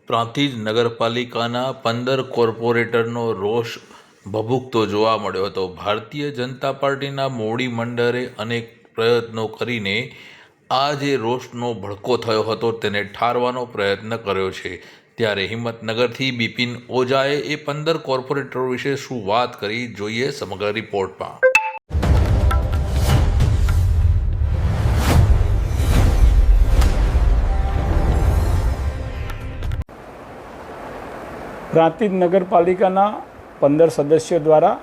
પ્રાંતિજ નગરપાલિકાના 15 કોર્પોરેટરનો રોષ ભભૂકતો જોવા મળ્યો હતો. ભારતીય જનતા પાર્ટીના મોવડી મંડળે અનેક પ્રયત્નો કરીને આ જે રોષનો ભડકો થયો હતો તેને ઠારવાનો પ્રયત્ન કર્યો છે. ત્યારે હિંમતનગરથી બિપિન ઓઝાએ એ 15 કોર્પોરેટરો વિશે શું વાત કરી, જોઈએ સમગ્ર રિપોર્ટમાં. પ્રાંતિજ નગરપાલિકાના 15 સદસ્યો દ્વારા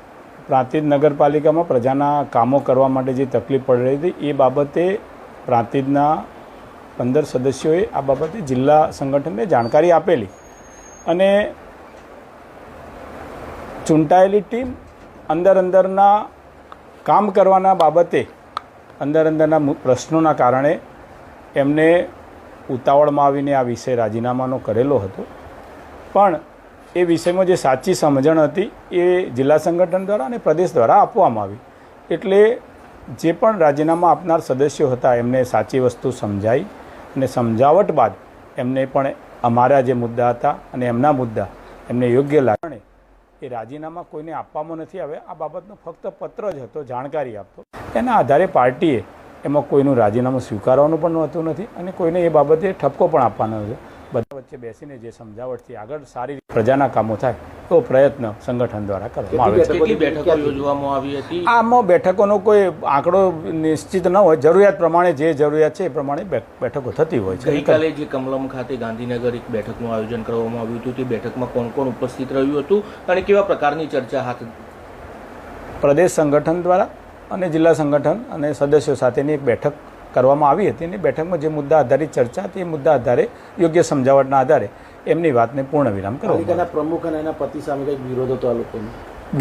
પ્રાંતિજ નગરપાલિકામાં પ્રજાના કામો કરવા માટે જે તકલીફ પડી રહી હતી એ બાબતે પ્રાંતિજના 15 સદસ્યોએ આ બાબતે જિલ્લા સંગઠનને જાણકારી આપેલી અને ચૂંટાયેલી ટીમ અંદરના કામ કરવાના બાબતે અંદરના પ્રશ્નોના કારણે એમને ઉતાવળમાં આવીને આ વિષય રાજીનામાનો કરેલો હતો. પણ એ વિષયમાં જે સાચી સમજણ હતી એ જિલ્લા સંગઠન દ્વારા અને પ્રદેશ દ્વારા આપવામાં આવી. એટલે જે પણ રાજીનામા આપનાર સદસ્યો હતા એમને સાચી વસ્તુ સમજાઈ અને સમજાવટ બાદ એમને પણ અમારા જે મુદ્દા હતા અને એમના મુદ્દા એમને યોગ્ય લાગે એ રાજીનામા કોઈને આપવામાં નથી આવે. આ બાબતનો ફક્ત પત્ર જ હતો, જાણકારી આપતો. એના આધારે પાર્ટીએ એમાં કોઈનું રાજીનામું સ્વીકારવાનું પણ હોતું નથી અને કોઈને એ બાબતે ઠપકો પણ આપવાનો નથી. બધા વચ્ચે બેસીને જે સમજાવટથી આગળ સારી પ્રજાના કામો થાય તો પ્રયત્ન સંગઠન દ્વારા કરવામાં આવે છે. આમાં બેઠકોનો કોઈ આંકડો નિશ્ચિત ન હોય, જરૂરિયાત પ્રમાણે જે જરૂરિયાત છે એ પ્રમાણે બેઠકો થતી હોય છે. ગઈકાલે જે કમલમ ખાતે ગાંધીનગર એક બેઠકનું આયોજન કરવામાં આવ્યું હતું, તે બેઠકમાં કોણ કોણ ઉપસ્થિત રહ્યું હતું અને કેવા પ્રકારની ચર્ચા હાથ? પ્રદેશ સંગઠન દ્વારા અને જિલ્લા સંગઠન અને સદસ્યો સાથેની એક બેઠક કરવામાં આવી હતી અને બેઠકમાં જે મુદ્દા આધારિત ચર્ચા હતી એ મુદ્દા આધારે યોગ્ય સમજાવટના આધારે એમની વાતને પૂર્ણ વિરામ કરવામાં. પ્રમુખ અને એના પતિ સામે કંઈક વિરોધ હતો આ લોકોનો?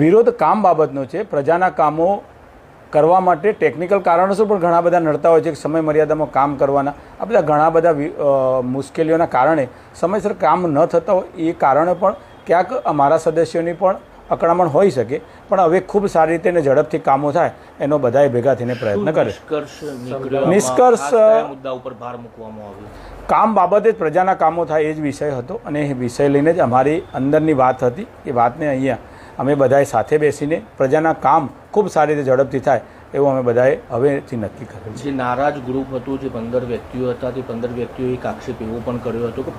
વિરોધ કામ બાબતનો છે. પ્રજાના કામો કરવા માટે ટેકનિકલ કારણોસર પણ ઘણા બધા નડતા હોય છે કે સમય મર્યાદામાં કામ કરવાના. આ બધા ઘણા બધા મુશ્કેલીઓના કારણે સમયસર કામ ન થતા હોય એ કારણે પણ ક્યાંક અમારા સદસ્યોની પણ અકળામણ હોઈ શકે. પણ હવે ખૂબ સારી રીતે અને ઝડપથી કામો થાય એનો બધાએ ભેગા થઈને પ્રયત્ન કરે. નિષ્કર્ષ મુદ્દા ઉપર ભાર મૂકવામાં આવ્યો. કામ બાબતે જ પ્રજાના કામો થાય એ જ વિષય હતો અને એ વિષય લઈને જ અમારી અંદરની વાત હતી. એ વાતને અહીંયા અમે બધાએ સાથે બેસીને પ્રજાના કામ ખૂબ સારી રીતે ઝડપથી થાય એવું અમે બધાએ હવેથી નક્કી કરેલું છે. જે નારાજ ગ્રુપ હતું, જે 15 વ્યક્તિઓ હતા, તે 15 વ્યક્તિઓએ એક આક્ષેપ એવો પણ કર્યો હતો કે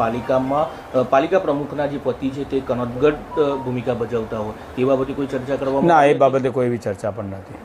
પાલિકા પ્રમુખના જે પતિ છે તે કનડગત ભૂમિકા ભજવતા હોય તે બાબતે કોઈ ચર્ચા કરવામાં? ના, એ બાબતે કોઈ એવી ચર્ચા પણ નથી.